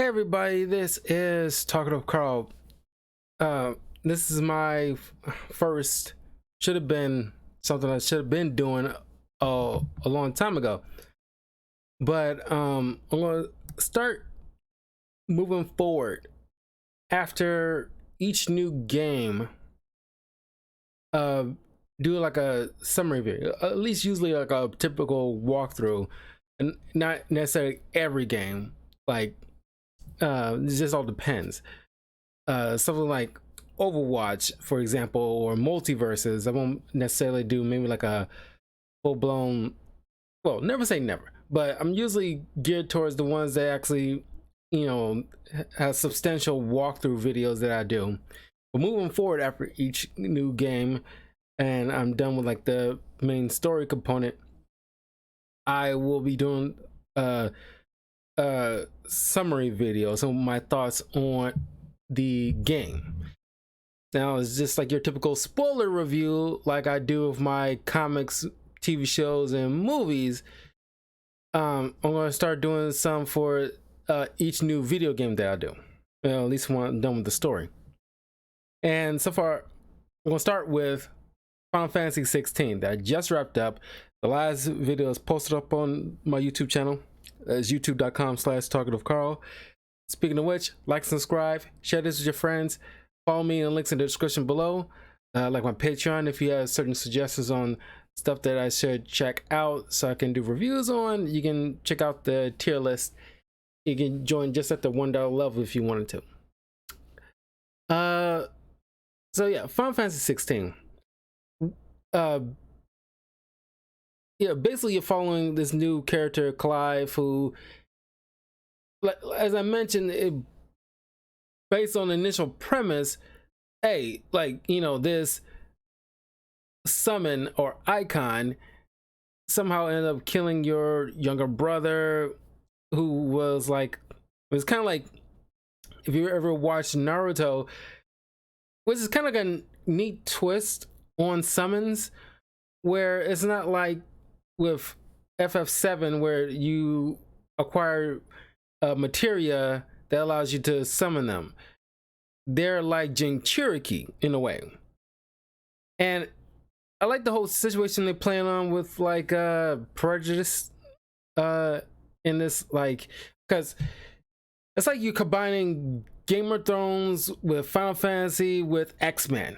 Hey everybody, this is Talking of Carl. Uh, this is my first, should have been something I should have been doing a long time ago. But I'm gonna start moving forward after each new game. Uh, do like a summary video, at least usually like a typical walkthrough, and not necessarily every game. Like, it just all depends. Something like Overwatch, for example, or multiverses. I won't necessarily do maybe like a full blown, well, never say never, but I'm usually geared towards the ones that actually, have substantial walkthrough videos that I do. But moving forward after each new game, and I'm done with like the main story component, I will be doing summary video, some of my thoughts on the game. Now it's just like your typical spoiler review, like I do with my comics, TV shows, and movies. I'm gonna start doing some for each new video game that I do. At least when I'm done with the story. And so far, I'm gonna start with Final Fantasy 16 that I just wrapped up. The last video is posted up on my YouTube channel. It's youtube.com/talkative Carl. Speaking of which, like, subscribe, share this with your friends. Follow me in the links in the description below. Like my Patreon, if you have certain suggestions on stuff that I should check out so I can do reviews on, you can check out the tier list. You can join just at the $1 level if you wanted to. So yeah, Final Fantasy 16. Yeah, basically you're following this new character, Clive, who, as I mentioned, based on the initial premise, hey, like, this summon or icon somehow ended up killing your younger brother, who was like, it was kind of like, if you ever watched Naruto, which is kind of like a neat twist on summons, where it's not like with FF7 where you acquire materia that allows you to summon them. They're like Jinchuriki in a way. And I like the whole situation they're playing on with like prejudice in this, like, because it's like you're combining Game of Thrones with Final Fantasy with X-Men.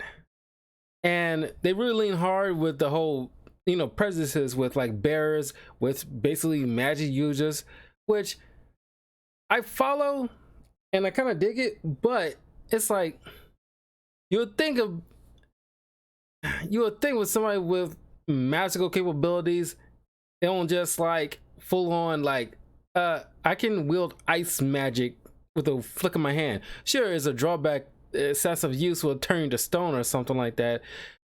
And they really lean hard with the whole, prejudices with like bearers, with basically magic users, which I follow and I kind of dig it, but it's like you would think with somebody with magical capabilities, they don't just like full on like I can wield ice magic with a flick of my hand. Sure, is a drawback, excessive use will turn you to stone or something like that,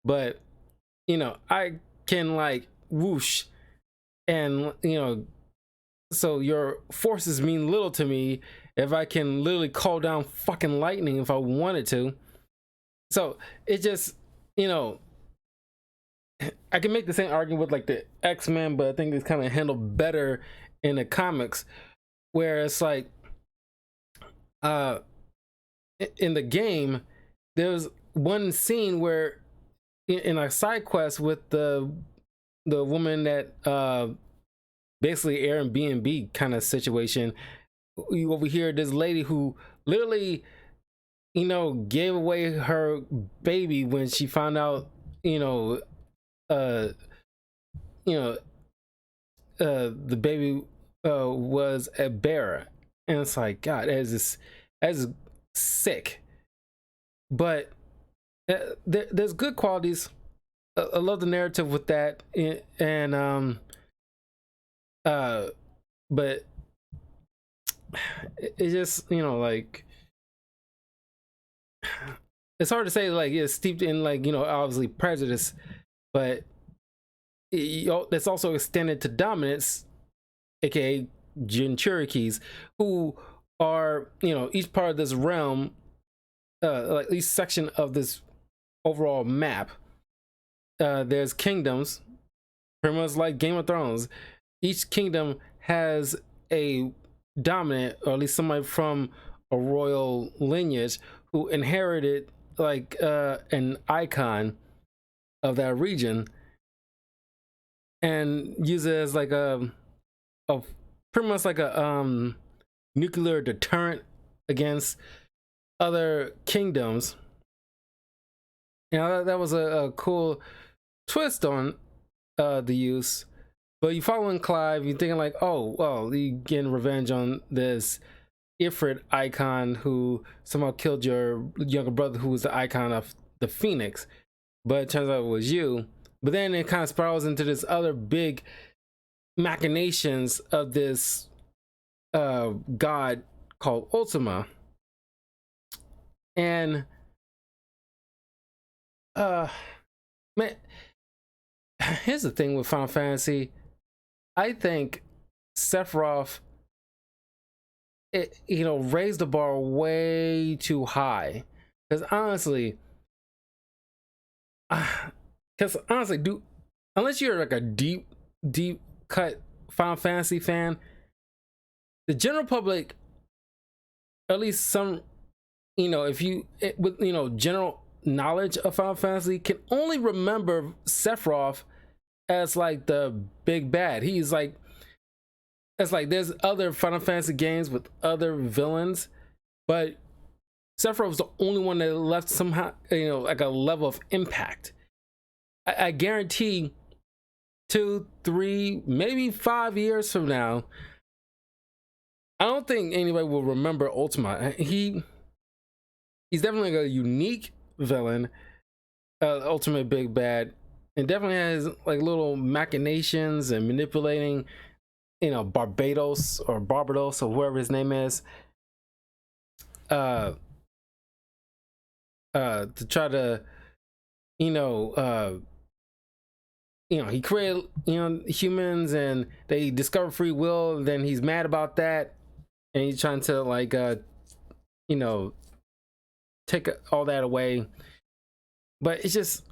but I can like whoosh, and so your forces mean little to me if I can literally call down fucking lightning if I wanted to. So it just, I can make the same argument with like the X-Men, but I think it's kind of handled better in the comics, where it's like in the game there's one scene where in a side quest with the woman that basically Airbnb kind of situation, you overhear this lady who literally gave away her baby when she found out uh the baby was a bearer. And it's like, God, that's sick. But there's good qualities. I love the narrative with that, and but it just, like, it's hard to say, like, it's steeped in, like, obviously prejudice, but that's also extended to dominance, aka Jinchurikis, who are, each part of this realm, like each section of this overall map. There's kingdoms, pretty much like Game of Thrones. Each kingdom has a dominant, or at least somebody from a royal lineage who inherited like an icon of that region and use it as like a pretty much like a nuclear deterrent against other kingdoms. You know, that was a cool twist on the use. But you following Clive, you're thinking like, oh, well, you getting revenge on this Ifrit icon who somehow killed your younger brother, who was the icon of the Phoenix. But it turns out it was you. But then it kind of spirals into this other big machinations of this god called Ultima. And man, here's the thing with Final Fantasy. I think Sephiroth, raised the bar way too high. Because honestly, dude, unless you're like a deep cut Final Fantasy fan, the general public, at least some, if you with general knowledge of Final Fantasy, can only remember Sephiroth as like the big bad. He's like, it's like there's other Final Fantasy games with other villains, but Sephiroth was the only one that left somehow, like a level of impact. I guarantee 2, 3, maybe 5 years from now, I don't think anybody will remember Ultima. He's definitely a unique villain, ultimate big bad, and definitely has like little machinations and manipulating, Barbatos or whoever his name is, to try to, he created, humans, and they discover free will, and then he's mad about that, and he's trying to like, take all that away. But it's just,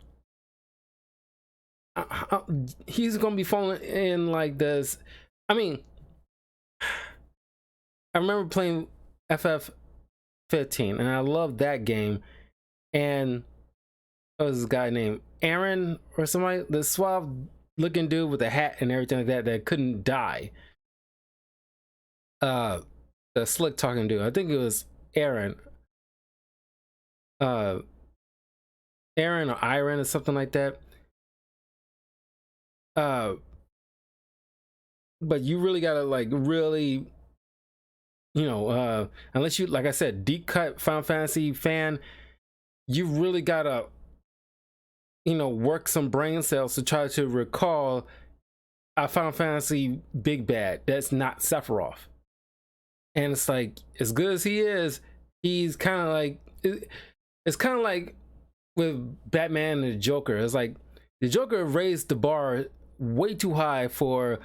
he's gonna be falling in like this. I mean, I remember playing FF15, and I loved that game. And there was this guy named Aaron or somebody, the suave looking dude with a hat and everything like that couldn't die. The slick talking dude, I think it was Aaron. Aaron or Iron or something like that. But you really gotta like really, unless you, like I said, deep cut Final Fantasy fan, you really gotta, work some brain cells to try to recall a Final Fantasy big bad that's not Sephiroth. And it's like, as good as he is, he's kind of like, it's kind of like with Batman and the Joker. It's like the Joker raised the bar way too high for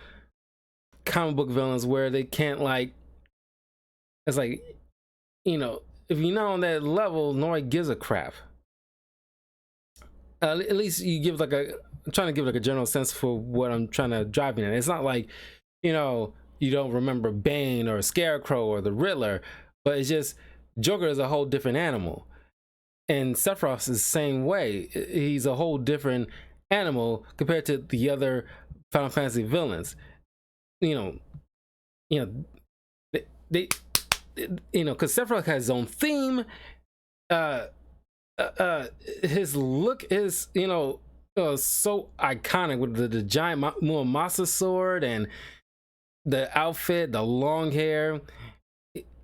comic book villains, where they can't like, it's like, if you're not on that level, nobody gives a crap. At least you give like I'm trying to give like a general sense for what I'm trying to drive in. It's not like, you don't remember Bane or Scarecrow or the Riddler, but it's just Joker is a whole different animal. And Sephiroth is the same way. He's a whole different animal compared to the other Final Fantasy villains. They because Sephiroth has his own theme. His look is, so iconic with the giant Muramasa sword and the outfit, the long hair,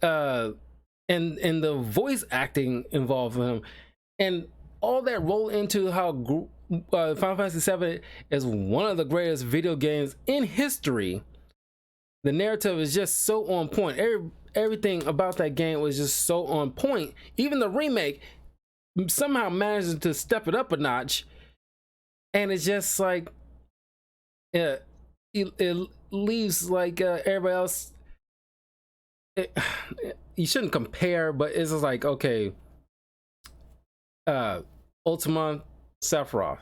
and the voice acting involved in him, and all that roll into how Final Fantasy VII is one of the greatest video games in history. The narrative is just so on point. Everything about that game was just so on point. Even the remake somehow manages to step it up a notch, and it's just like, it leaves like everybody else. You shouldn't compare, but it's just like, okay, Ultima, Sephiroth,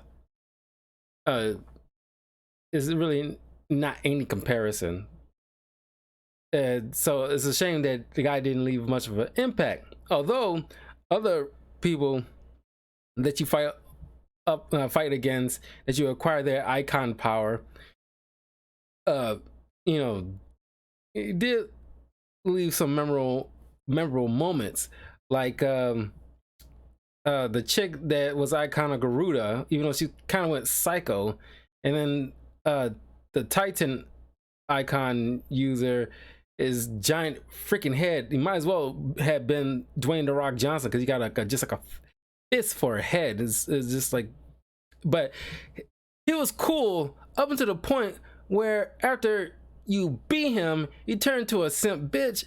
is really not any comparison. And so it's a shame that the guy didn't leave much of an impact. Although other people that you fight against, that you acquire their icon power, uh, you know, it did leave some memorable moments, like the chick that was icon of Garuda, even though she kind of went psycho, and then the Titan icon user is giant freaking head. He might as well have been Dwayne the Rock Johnson, because he got like just like a fist for a head. It's just like, but he was cool up until the point where after you beat him, you turn to a simp bitch,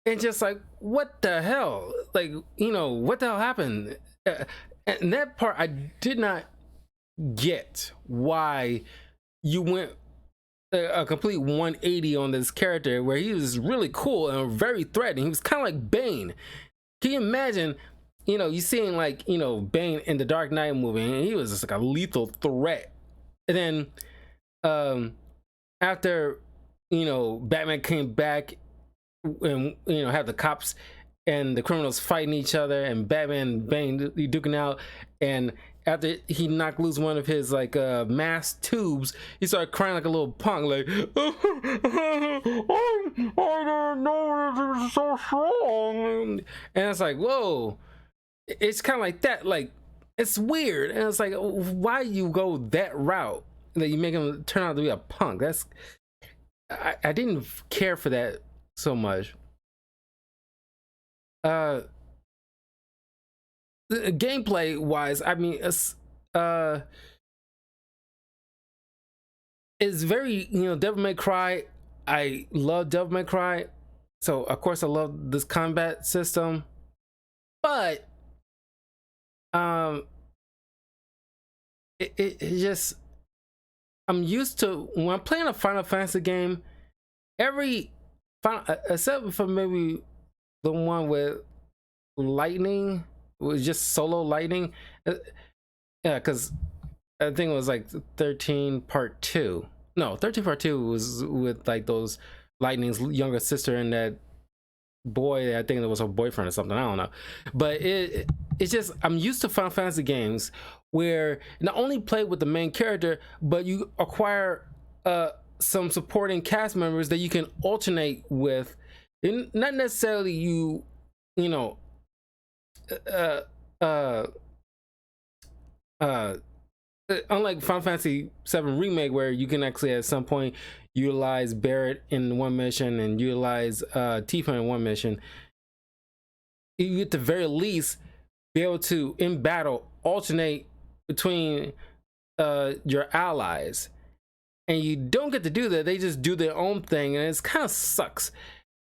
and just like, what the hell? Like, you know, what the hell happened? And that part I did not get, why you went a complete 180 on this character where he was really cool and very threatening. He was kind of like Bane. Can you imagine, you know, you seeing like, you know, Bane in the Dark Knight movie, and he was just like a lethal threat. And then after, you know, Batman came back and, you know, have the cops and the criminals fighting each other, and Batman and Bane duking out, and after he knocked loose one of his like mass tubes, he started crying like a little punk, like I didn't know it was so strong. And it's like, whoa, it's kind of like that, like it's weird. And it's like, why you go that route, that you make him turn out to be a punk? That's, I didn't care for that so much. Gameplay wise, I mean, it's very, you know, Devil May Cry. I love Devil May Cry, so of course I love this combat system. But it just, I'm used to, when I'm playing a Final Fantasy game, every final, except for maybe the one with lightning, was just solo lightning. Yeah, because I think it was like 13 part 2. No, 13 part 2 was with like those lightning's younger sister and that boy, I think it was her boyfriend or something, I don't know. But it's just, I'm used to Final Fantasy games where not only play with the main character, but you acquire some supporting cast members that you can alternate with, and not necessarily you know, unlike Final Fantasy VII Remake, where you can actually at some point utilize Barret in one mission and utilize Tifa in one mission, you at the very least be able to in battle alternate between your allies. And you don't get to do that. They just do their own thing, and it's kind of sucks.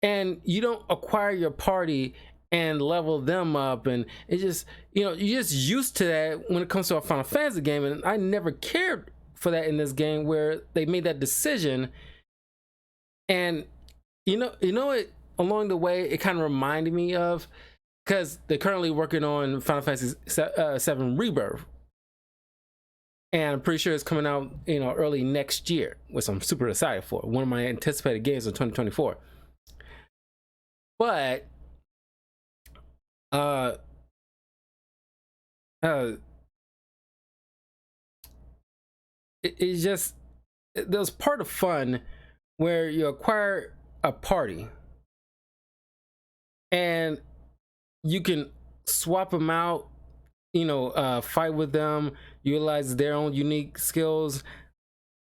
And you don't acquire your party and level them up, and it just, you know, you're just used to that when it comes to a Final Fantasy game. And I never cared for that in this game, where they made that decision. And you know it, along the way it kind of reminded me of, because they're currently working on Final Fantasy VII Rebirth, and I'm pretty sure it's coming out, you know, early next year, which I'm super excited for. One of my anticipated games of 2024. But it's just, there's part of fun where you acquire a party and you can swap them out, you know, fight with them, utilize their own unique skills,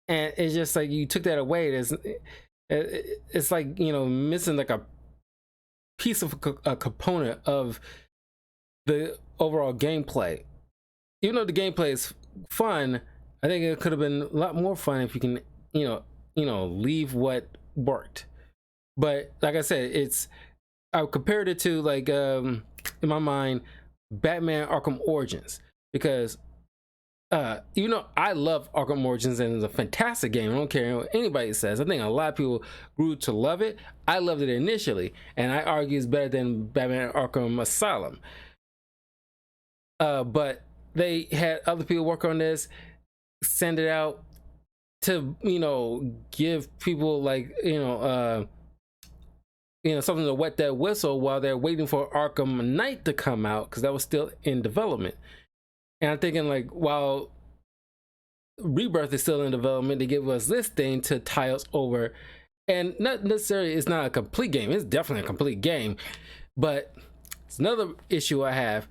and it's just like, you took that away. It's like, you know, missing like a piece of a component of the overall gameplay. Even though the gameplay is fun, I think it could have been a lot more fun if you can, you know, leave what worked. But like I said, I compared it to, like, in my mind, Batman Arkham Origins, because even though I love Arkham Origins and it's a fantastic game, I don't care what anybody says, I think a lot of people grew to love it. I loved it initially, and I argue it's better than Batman Arkham Asylum. But they had other people work on this, send it out to, you know, give people, like, you know, something to wet that whistle while they're waiting for Arkham Knight to come out, because that was still in development. And I'm thinking, like, while Rebirth is still in development, they give us this thing to tie us over. And not necessarily, it's not a complete game. It's definitely a complete game, but it's another issue I have.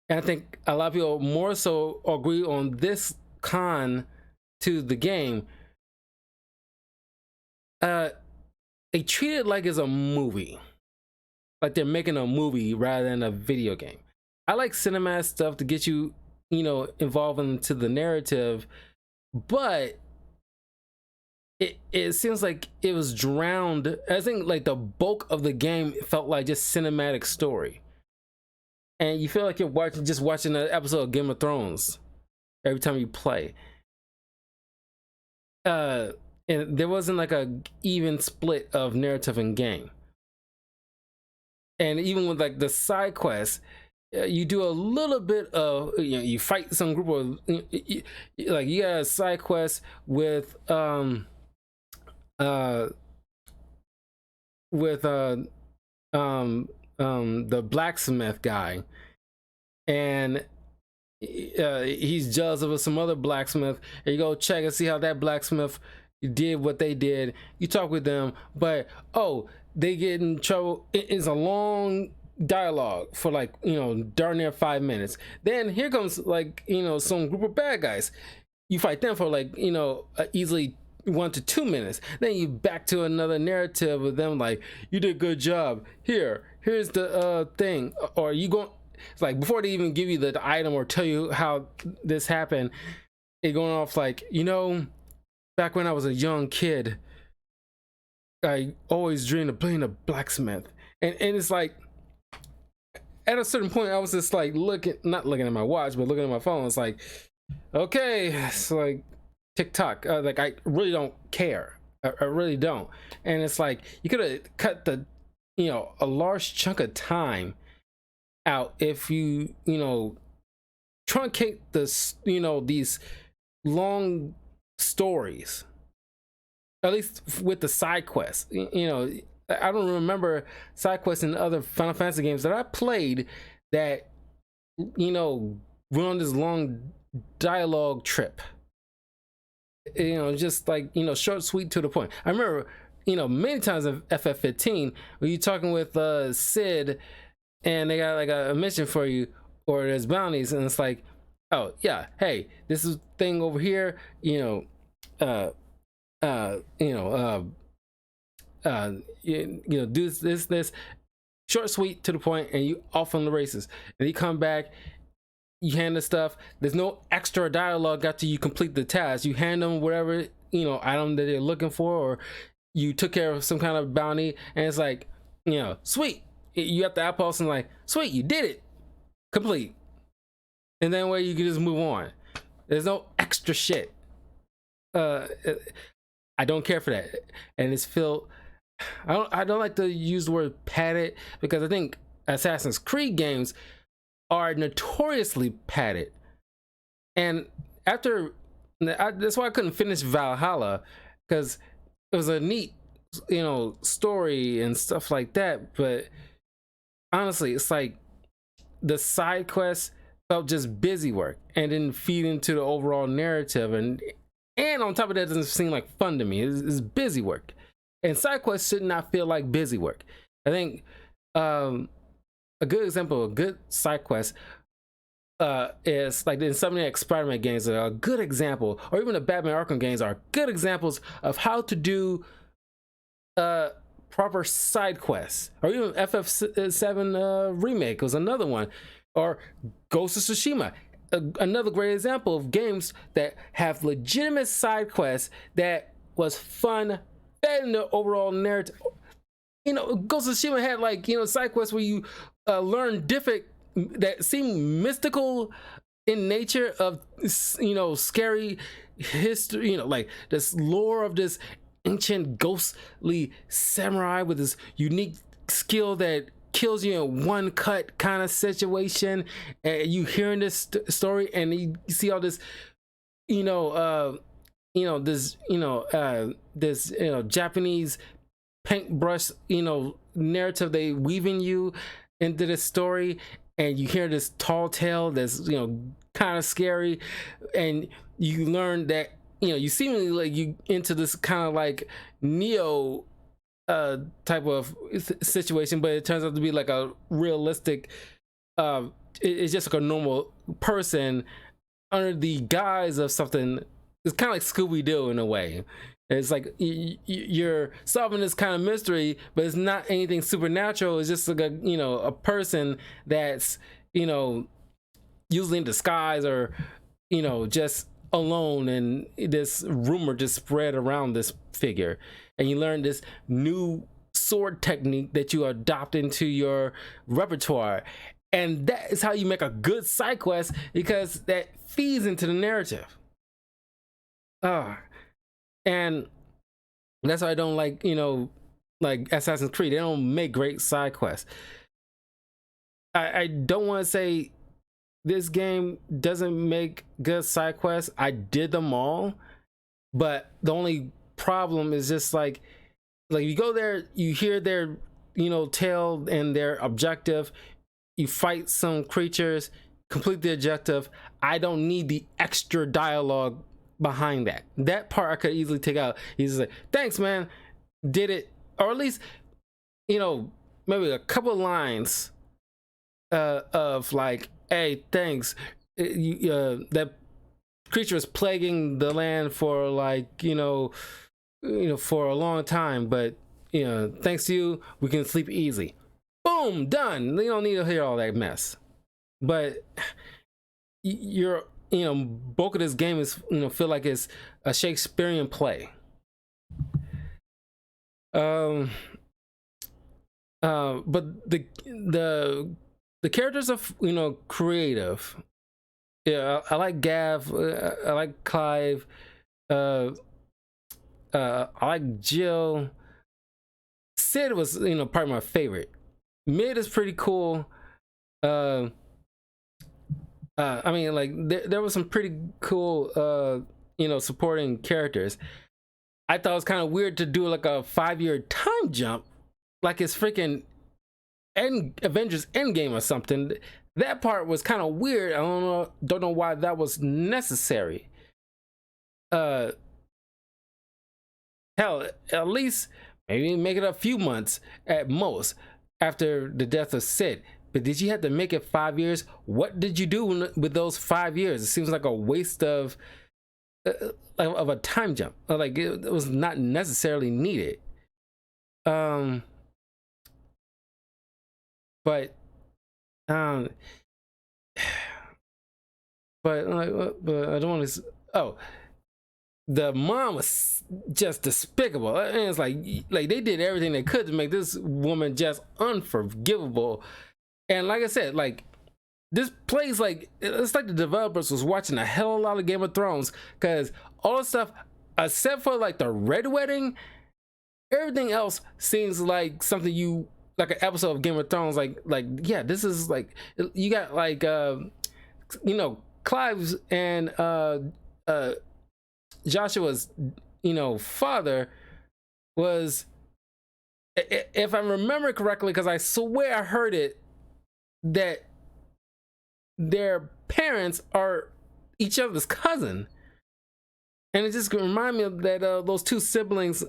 And I think a lot of people more so agree on this con to the game. They treat it like it's a movie, like they're making a movie rather than a video game. I like cinematic stuff to get you, involved into the narrative, but it seems like it was drowned. I think like the bulk of the game felt like just cinematic story, and you feel like you're watching an episode of Game of Thrones every time you play. And there wasn't like a even split of narrative and game. And even with like the side quests, you do a little bit of, you fight some group of, like you got a side quest with the blacksmith guy, and he's jealous of some other blacksmith, and you go check and see how that blacksmith did what they did. You talk with them, but they get in trouble. It's a long dialogue for like darn near 5 minutes. Then here comes like some group of bad guys. You fight them for like easily 1 to 2 minutes. Then you back to another narrative of them like, you did a good job. Here's the thing, or you go. It's like before they even give you the item or tell you how this happened, it going off like, back when I was a young kid, I always dreamed of being a blacksmith. And it's like, at a certain point, I was just like not looking at my watch, but looking at my phone. It's like, okay, it's like TikTok. Like, I really don't care. I really don't. And it's like, you could have cut a large chunk of time out if you, truncate this, these long stories, at least with the side quests. I don't remember side quests in other Final Fantasy games that I played that went on this long dialogue trip. Just like short, sweet, to the point. I remember many times in FF15 when you're talking with Sid, and they got like a mission for you, or there's bounties, and it's like, oh yeah, hey, this is thing over here, do this, short, sweet, to the point, and you off on the races. And you come back, you hand the stuff. There's no extra dialogue after you complete the task. You hand them whatever item that they're looking for, or you took care of some kind of bounty, and it's like, sweet. You have the apples and like, sweet, you did it, complete. And then where you can just move on. There's no extra shit. I don't care for that, and it's feel. I don't like to use the word padded, because I think Assassin's Creed games are notoriously padded. And that's why I couldn't finish Valhalla, because it was a neat, story and stuff like that. But honestly, it's like the side quests felt just busy work and didn't feed into the overall narrative, and on top of that, it doesn't seem like fun to me. It's busy work, and side quests should not feel like busy work. I think a good example of a good side quest is like the Insomniac Spider-Man games are a good example, or even the Batman Arkham games are good examples of how to do proper side quests. Or even FF7 remake was another one, or Ghost of Tsushima, another great example of games that have legitimate side quests that was fun, fed in the overall narrative. Ghost of Tsushima had like side quests where you learn different that seem mystical in nature, of scary history, like this lore of this ancient ghostly samurai with this unique skill that kills you in one cut kind of situation. And you hearing this story, and you see all this this Japanese paintbrush, narrative they weaving you into this story, and you hear this tall tale that's kind of scary, and you learn that you seemingly like you into this kind of like Neo type of situation, but it turns out to be like a realistic it's just like a normal person under the guise of something. It's kind of like Scooby-Doo in a way. It's like you're solving this kind of mystery, but it's not anything supernatural. It's just like a person that's usually in disguise, or just alone, and this rumor just spread around this figure, and you learn this new sword technique that you adopt into your repertoire, and that is how you make a good side quest, because that feeds into the narrative. And that's why I don't like like Assassin's Creed. They don't make great side quests. I don't want to say this game doesn't make good side quests. I did them all, but the only problem is just like you go there, you hear their tale and their objective, you fight some creatures, complete the objective. I don't need the extra dialogue behind that part. I could easily take out. He's just like, thanks man, did it. Or at least maybe a couple lines of like, hey, thanks, that creature is plaguing the land for like for a long time, but thanks to you we can sleep easy. Boom, done. You don't need to hear all that mess. But you're bulk of this game is feel like it's a Shakespearean play. But the characters are creative. Yeah, I like Gav. I like Clive. I like Jill. Sid was probably my favorite. Mid is pretty cool. I mean, like there was some pretty cool supporting characters. I thought it was kind of weird to do like a 5-year time jump, like it's freaking Avengers Endgame or something. That part was kind of weird. I don't know why that was necessary. Hell, at least maybe make it a few months at most after the death of Sid. But did you have to make it 5 years? What did you do with those 5 years? It seems like a waste of a time jump. Like it was not necessarily needed. But I don't want to. Oh, the mom was just despicable, and it's like they did everything they could to make this woman just unforgivable. And like I said, like this plays like it's like the developers was watching a hell of a lot of Game of Thrones, because all the stuff except for like the Red Wedding, everything else seems like something like an episode of Game of Thrones. Like yeah, this is like you got like Clive's and Joshua's father was, if I remember correctly, because I swear I heard it, that their parents are each other's cousin, and it just remind me of that those two siblings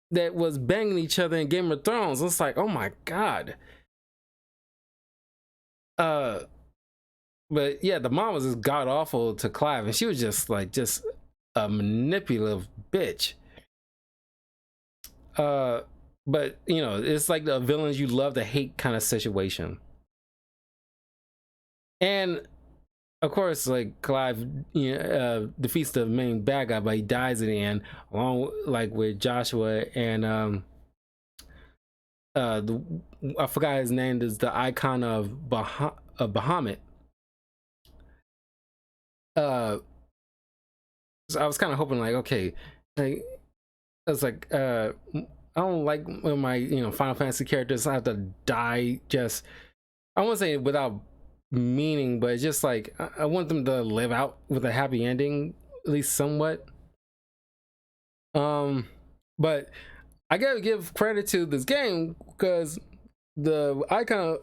that was banging each other in Game of Thrones. It's like, oh my god. But yeah, the mom was just god awful to Clive, and she was just a manipulative bitch. But it's like the villains you love to hate kind of situation. And of course, like Clive defeats the main bad guy, but he dies in the end, along with Joshua and I forgot his name, is the icon of Bahamut. So I was kind of hoping, like, okay, like I was like, I don't like when my Final Fantasy characters have to die. Just, I won't say without meaning, but just like I want them to live out with a happy ending, at least somewhat. But I gotta give credit to this game because the icon,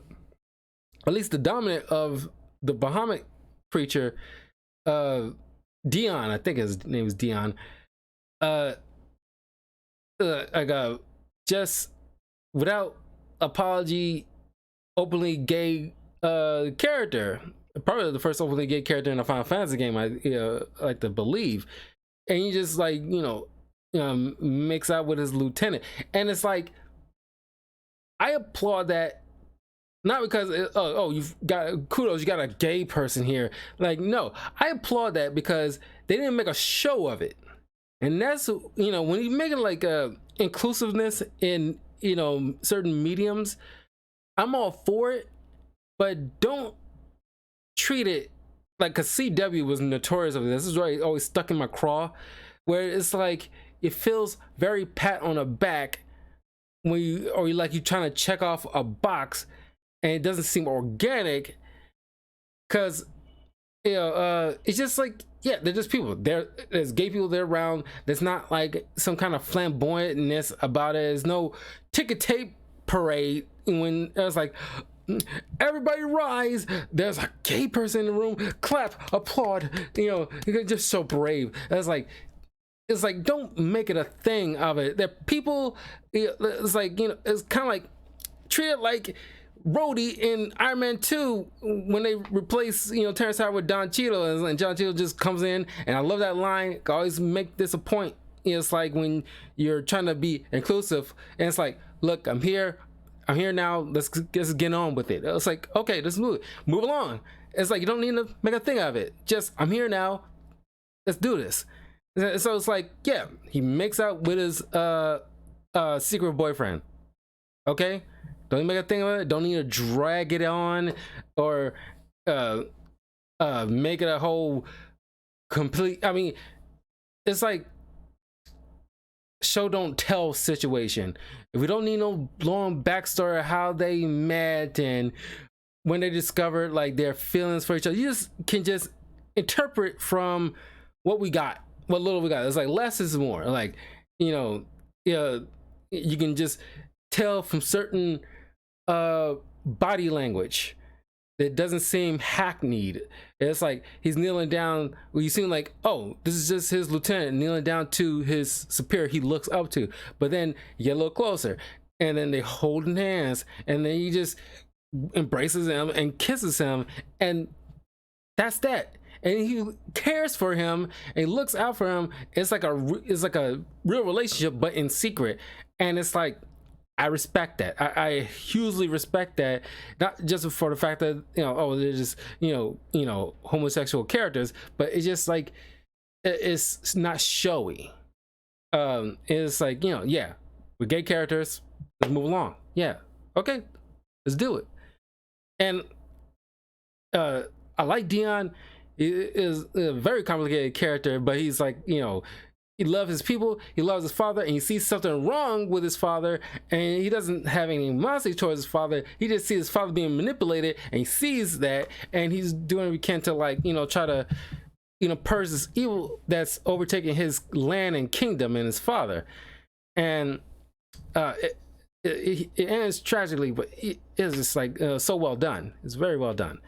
at least the dominant of the Bahamut creature, Dion, I think his name is Dion. Like just without apology, openly gay character. Probably the first openly gay character in a Final Fantasy game, I like to believe. And he just like makes out with his lieutenant, and it's like I applaud that. Not because you've got kudos, you got a gay person here. Like, no, I applaud that because they didn't make a show of it. And that's when you make it like inclusiveness in certain mediums, I'm all for it, but don't treat it like, because CW was notorious of this. This is why always stuck in my craw, where it's like it feels very pat on the back when you're trying to check off a box, and it doesn't seem organic, because it's just like, yeah, they're just people. There's gay people there around. There's not like some kind of flamboyantness about it. There's no ticket tape parade when it's like, everybody rise, there's a gay person in the room, clap, applaud, you're just so brave. It's like don't make it a thing of it. That people, it's like, it's kind of like treat it like Rhodey in Iron Man 2 when they replace Terrence Howard with Don Cheadle, and John Cheadle just comes in, and I love that line. I always make this a point. It's like when you're trying to be inclusive, and it's like, look, I'm here now, let's get on with it. It's like, okay, let's move along. It's like you don't need to make a thing of it. Just, I'm here now, let's do this. So it's like, yeah, he makes out with his secret boyfriend. Okay, don't make a thing of it. Don't need to drag it on or make it a whole complete. I mean, it's like show don't tell situation. If we don't need no long backstory of how they met and when they discovered like their feelings for each other, you just can just interpret from what we got, what little we got. It's like less is more. Like, you can just tell from certain body language that doesn't seem hackneyed. It's like he's kneeling down, well, you seem like, oh, this is just his lieutenant kneeling down to his superior he looks up to. But then you get a little closer, and then they holding hands, and then he just embraces him and kisses him, and that's that. And he cares for him and he looks out for him. It's like a real relationship, but in secret. And it's like, I respect that. I hugely respect that, not just for the fact that they're just homosexual characters, but it's just like it's not showy. It's like, yeah, we're gay characters, let's move along. Yeah, okay, let's do it. And I like Dion. He is a very complicated character, but he's like, he loves his people, he loves his father, and he sees something wrong with his father, and he doesn't have any animosity towards his father. He just sees his father being manipulated, and he sees that, and he's doing what he can to, like, try to, purge this evil that's overtaking his land and kingdom and his father. And it ends tragically, but it's just like so well done. It's very well done.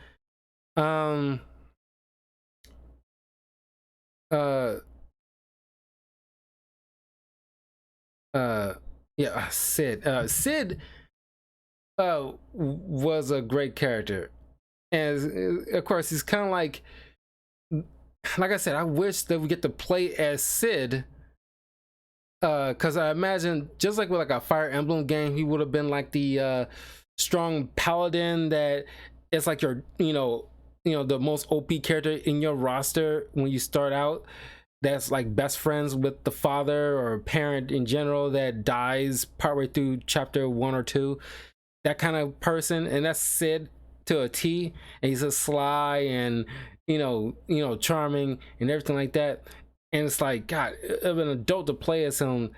Yeah, Sid was a great character, and of course he's kind of like I said, I wish that we get to play as Sid, because I imagine just like with like a Fire Emblem game, he would have been like the strong paladin that it's like your the most OP character in your roster when you start out, that's like best friends with the father or parent in general that dies partway through chapter 1 or 2, that kind of person. And that's Sid to a T. And he's a sly and charming and everything like that. And it's like, God, of an adult to play as him,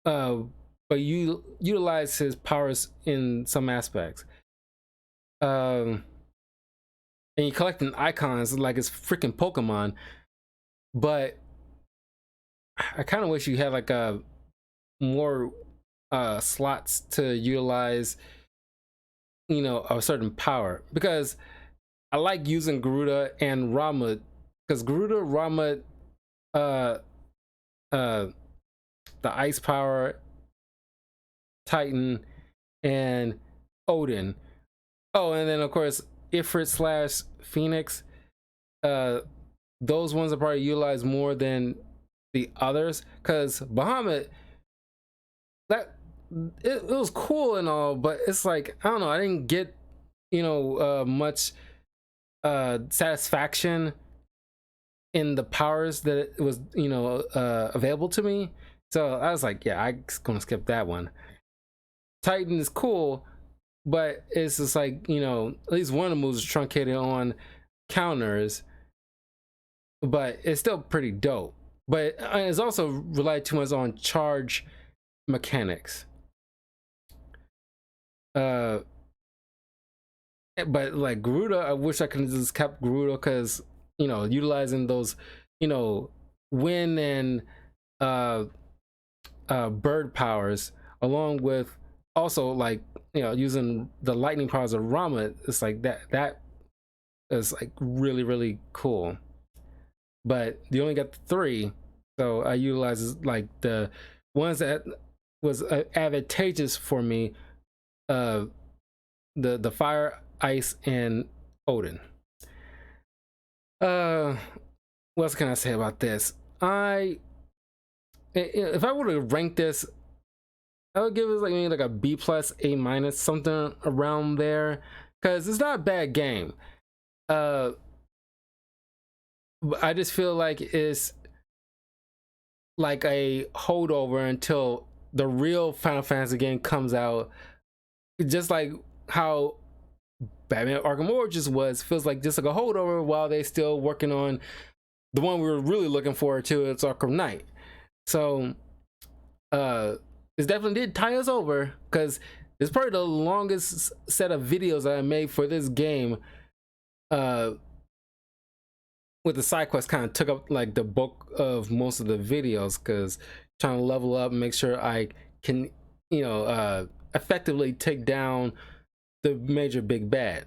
but you utilize his powers in some aspects. And you collecting icons like it's freaking Pokemon. But I kind of wish you had like a more slots to utilize, you know, a certain power, because I like using Garuda and Ramuh, because Garuda, Ramuh, uh, uh, the ice power, Titan, and Odin. Oh, and then of course Ifrit slash Phoenix. Uh, those ones are probably utilized more than the others, because Bahamut, that it was cool and all, but it's like, I don't know, I didn't get, you know, much satisfaction in the powers that it was, you know, available to me. So I was like, yeah, I'm gonna skip that one. Titan is cool, but it's just like, you know, at least one of the moves is truncated on counters, but it's still pretty dope. But it's also relied too much on charge mechanics. But like Garuda, I wish I could have just kept Garuda, because, you know, utilizing those, you know, wind and bird powers, along with also, like, you know, using the lightning powers of Ramuh. It's like that is like really, really cool. But you only got 3, so I utilize like the ones that was advantageous for me, uh the fire, ice, and Odin. What else can I say about this? If I were to rank this, I would give it like maybe like a B plus, A minus, something around there, because it's not a bad game. But I just feel like it's like a holdover until the real Final Fantasy game comes out. Just like how Batman Arkham Origins feels like just like a holdover while they still working on the one we were really looking forward to. It's Arkham Knight. So this definitely did tie us over, because it's probably the longest set of videos that I made for this game, with the side quest kind of took up like the bulk of most of the videos, because trying to level up and make sure I can, you know, effectively take down the major big bad.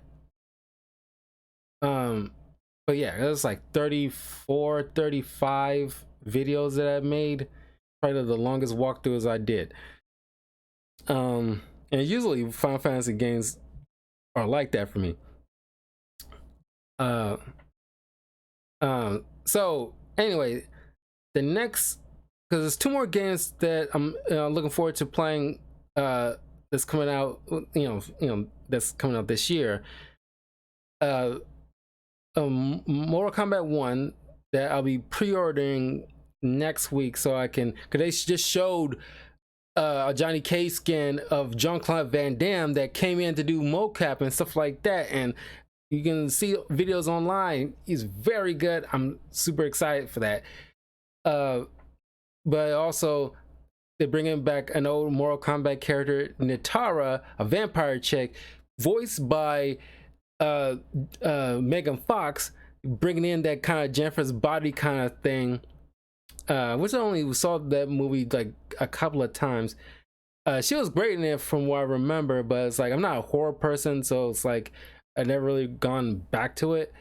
But yeah, it was like 34, 35 videos that I made, probably the longest walkthroughs I did. And usually Final Fantasy games are like that for me. So anyway, the next, because there's 2 more games that I'm looking forward to playing, that's coming out, you know, that's coming out this year. Mortal Kombat 1 that I'll be pre-ordering next week, so I can, because they just showed a Johnny Cage skin of Jean-Claude Van Damme that came in to do mocap and stuff like that, and you can see videos online. He's very good. I'm super excited for that. But also they're bringing back an old Mortal Kombat character, Nitara, a vampire chick, voiced by Megan Fox, bringing in that kind of Jennifer's Body kind of thing, which I only saw that movie like a couple of times. She was great in it from what I remember, but it's like I'm not a horror person, so it's like I never really gone back to it.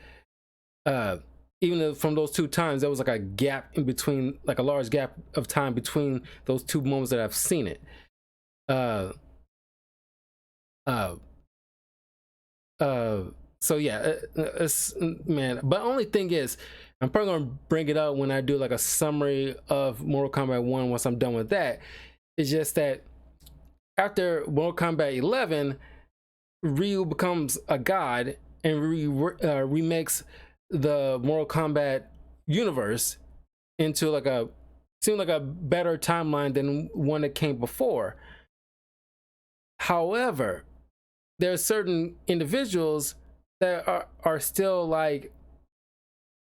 Even though from those 2 times, there was like a gap in between, like a large gap of time between those 2 moments that I've seen it. So yeah, it's, man, but only thing is, I'm probably gonna bring it up when I do like a summary of Mortal Kombat 1 once I'm done with that. It's just that after Mortal Kombat 11, Ryu becomes a god and remakes the Mortal Kombat universe into like a, seemed like a better timeline than one that came before. However, there are certain individuals that are still like,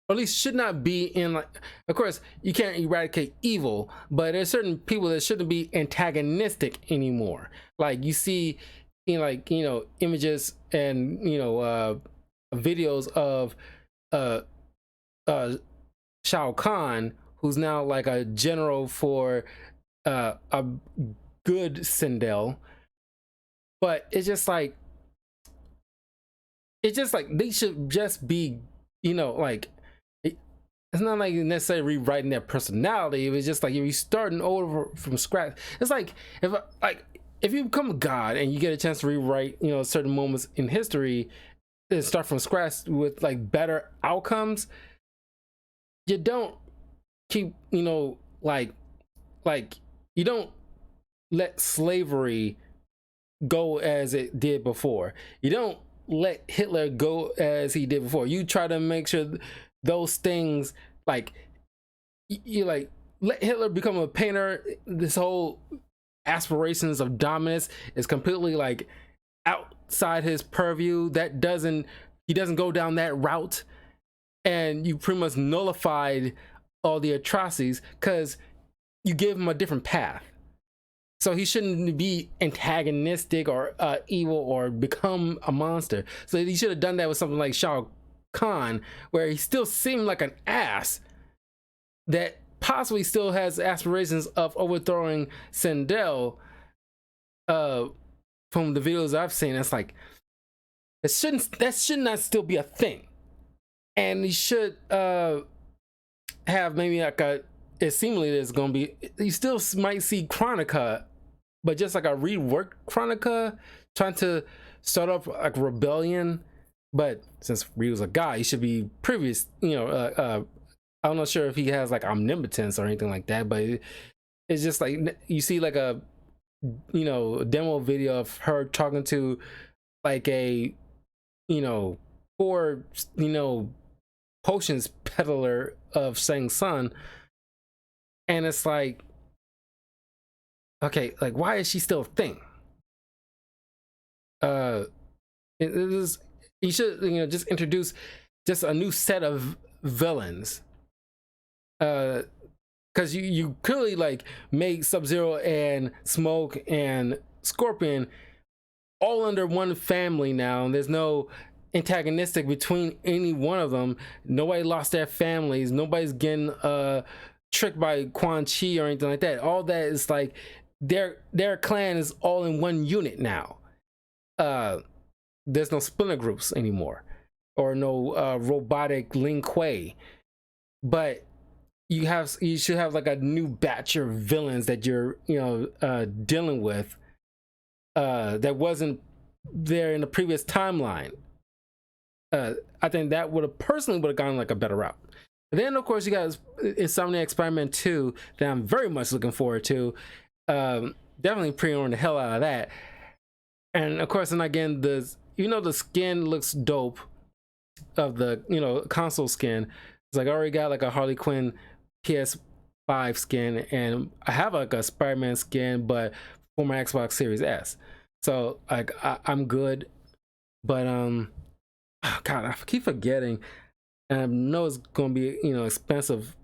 or at least should not be in, like, of course you can't eradicate evil, but there's certain people that shouldn't be antagonistic anymore. Like you see in, like, you know, images and, you know, videos of Shao Kahn, who's now like a general for a good Sindel, but it's just like they should just be, like it's not like necessarily rewriting their personality. It was just like if you're starting over from scratch. It's like if you become a god and you get a chance to rewrite, certain moments in history and start from scratch with like better outcomes, you don't keep, like you don't let slavery go as it did before. You don't let Hitler go as he did before. You try to make sure those things, like, you like let Hitler become a painter. This whole aspirations of dominance is completely like outside his purview. He doesn't go down that route, and you pretty much nullified all the atrocities because you gave him a different path. So he shouldn't be antagonistic or evil or become a monster. So he should have done that with something like Shao Kahn, where he still seemed like an ass that possibly still has aspirations of overthrowing Sindel. From the videos I've seen, it's like that should not still be a thing, and he should have maybe like it seemingly there's gonna be, you still might see Kronika, but just like a reworked Kronika trying to start up like rebellion. But since Ryu's a guy, he should be previous, I'm not sure if he has like omnipotence or anything like that, but it's just like you see like a demo video of her talking to like a poor potions peddler of Shang Tsung, and it's like, okay, like why is she still a thing? It is, you should just introduce just a new set of villains, because you clearly like make Sub-Zero and Smoke and Scorpion all under one family now, and there's no antagonistic between any one of them. Nobody lost their families. Nobody's getting tricked by Quan Chi or anything like that. All that is like their clan is all in one unit now. There's no splinter groups anymore, or no robotic Lin Kuei. But you should have like a new batch of villains that you're dealing with that wasn't there in the previous timeline. I think that would have gone like a better route. And then of course you got Insomniac Spider-Man 2 that I'm very much looking forward to. Definitely pre-ordering the hell out of that. And of course, and again, the skin looks dope of the console skin. It's like I already got like a Harley Quinn PS5 skin, and I have like a Spider-Man skin, but for my Xbox Series S. So like I'm good. But oh God, I keep forgetting. And I know it's gonna be expensive,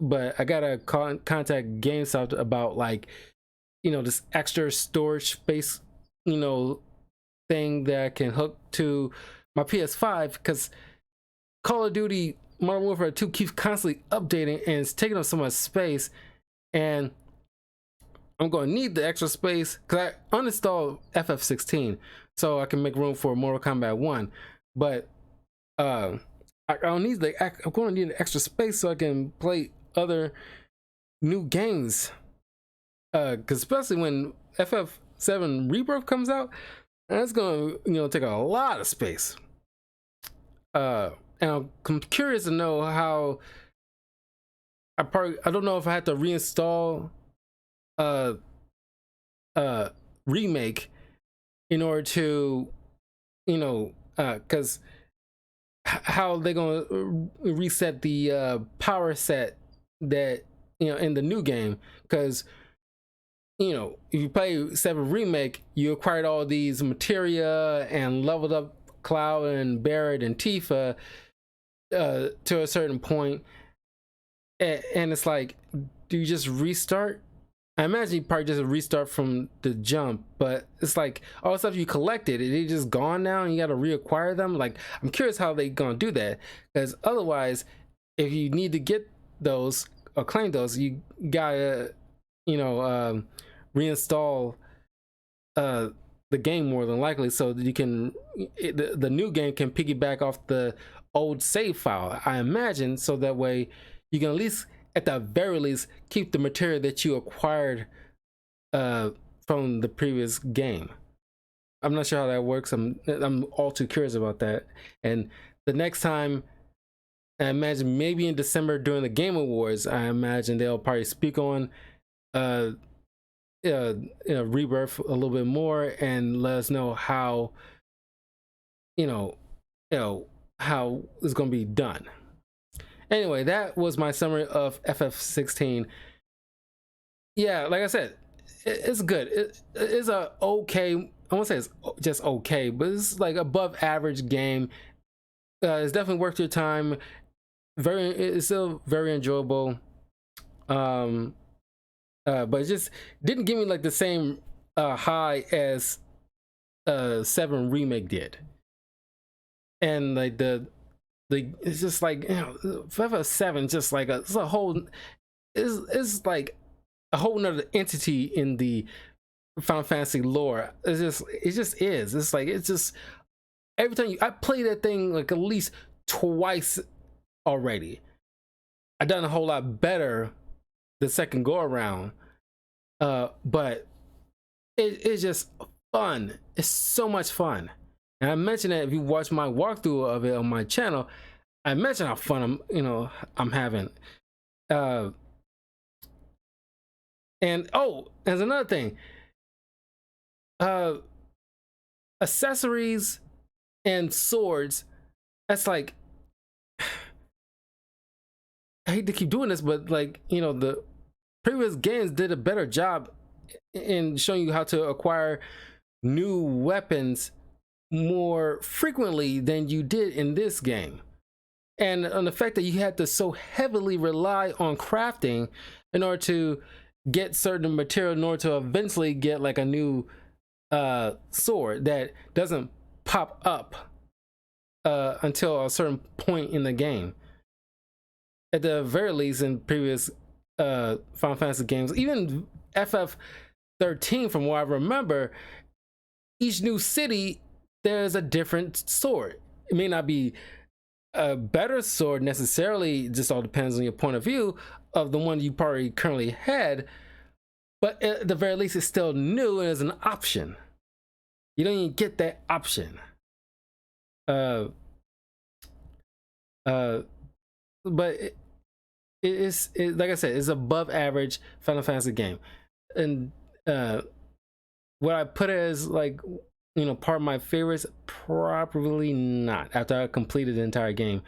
but I gotta contact GameStop about like this extra storage space thing that I can hook to my PS5, because Call of Duty Modern Warfare 2 keeps constantly updating and it's taking up so much space, and I'm going to need the extra space because I uninstalled FF16 so I can make room for Mortal Kombat 1. But I'm going to need the extra space so I can play other new games. Because especially when FF7 Rebirth comes out, that's going to take a lot of space. And I'm curious to know how I don't know if I have to reinstall remake in order to because how they gonna reset the power set that in the new game, because if you play 7 remake, you acquired all these materia and leveled up Cloud and Barrett and Tifa to a certain point, and it's like, do you just restart? I imagine you probably just restart from the jump, but it's like all the stuff you collected, it just gone now and you got to reacquire them. Like, I'm curious how they gonna do that, because otherwise, if you need to get those or claim those, you gotta reinstall the game more than likely, so that you can the new game can piggyback off the old save file, I imagine, so that way you can at least, at the very least, keep the material that you acquired from the previous game. I'm not sure how that works. I'm all too curious about that. And the next time, I imagine maybe in December during the Game Awards, I imagine they'll probably speak on Rebirth a little bit more and let us know how how it's going to be done. Anyway, that was my summary of FF16. Yeah, like I said, it's good. It's a okay, I won't say it's just okay, but it's like above average game. It's definitely worth your time. It's still very enjoyable. But it just didn't give me like the same high as 7 Remake did. And like it's just like, FF7 just like it's a whole, it's like a whole nother entity in the Final Fantasy lore. It just is. It's like, it's just, every time I play that thing like at least twice already. I done a whole lot better the second go around, but it's just fun. It's so much fun. And I mentioned that if you watch my walkthrough of it on my channel, I mentioned how fun I'm having. And oh, there's another thing. Accessories and swords. That's like, I hate to keep doing this, but like, the previous games did a better job in showing you how to acquire new weapons more frequently than you did in this game. And on the fact that you had to so heavily rely on crafting in order to get certain material, in order to eventually get like a new sword that doesn't pop up until a certain point in the game. At the very least, in previous Final Fantasy games, even FF13, from what I remember, each new city, there's a different sword. It may not be a better sword necessarily, it just all depends on your point of view of the one you probably currently had, but at the very least, it's still new and is an option. You don't even get that option. But it's like I said, it's above average Final Fantasy game. And what I put it as like, part of my favorites, probably not, after I completed the entire game.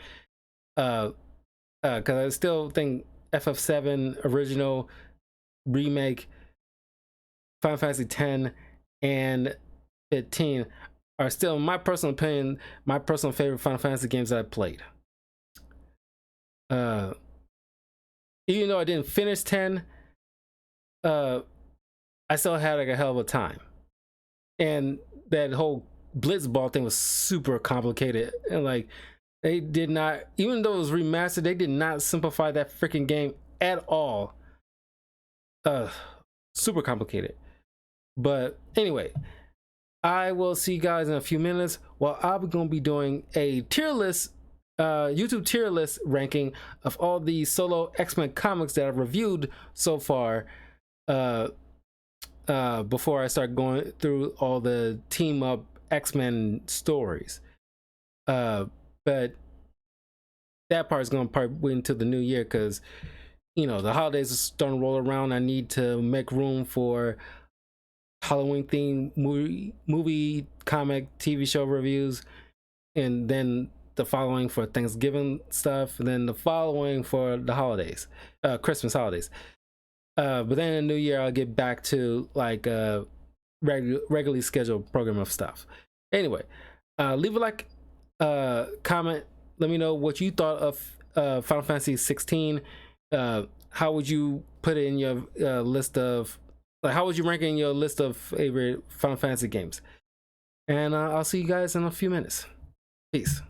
Because I still think FF7 original, remake, Final Fantasy X, and 15 are still, in my personal opinion, my personal favorite Final Fantasy games that I played. Even though I didn't finish 10, I still had like a hell of a time. And that whole Blitzball thing was super complicated, and like they did not, even though it was remastered, they did not simplify that freaking game at all. Super complicated. But anyway, I will see you guys in a few minutes. Well, I'm gonna be doing a tier list, YouTube tier list ranking of all the solo X-Men comics that I've reviewed so far, before I start going through all the team up X-Men stories. But that part is going to probably wait until the new year, because the holidays are starting to roll around. I need to make room for Halloween themed movie, comic, TV show reviews, and then the following for Thanksgiving stuff, and then the following for the holidays, Christmas holidays. But then in the new year, I'll get back to like a regularly scheduled program of stuff. Anyway, leave a like, comment. Let me know what you thought of Final Fantasy 16. How would you put it in your list of, like, how would you rank it in your list of favorite Final Fantasy games? And I'll see you guys in a few minutes. Peace.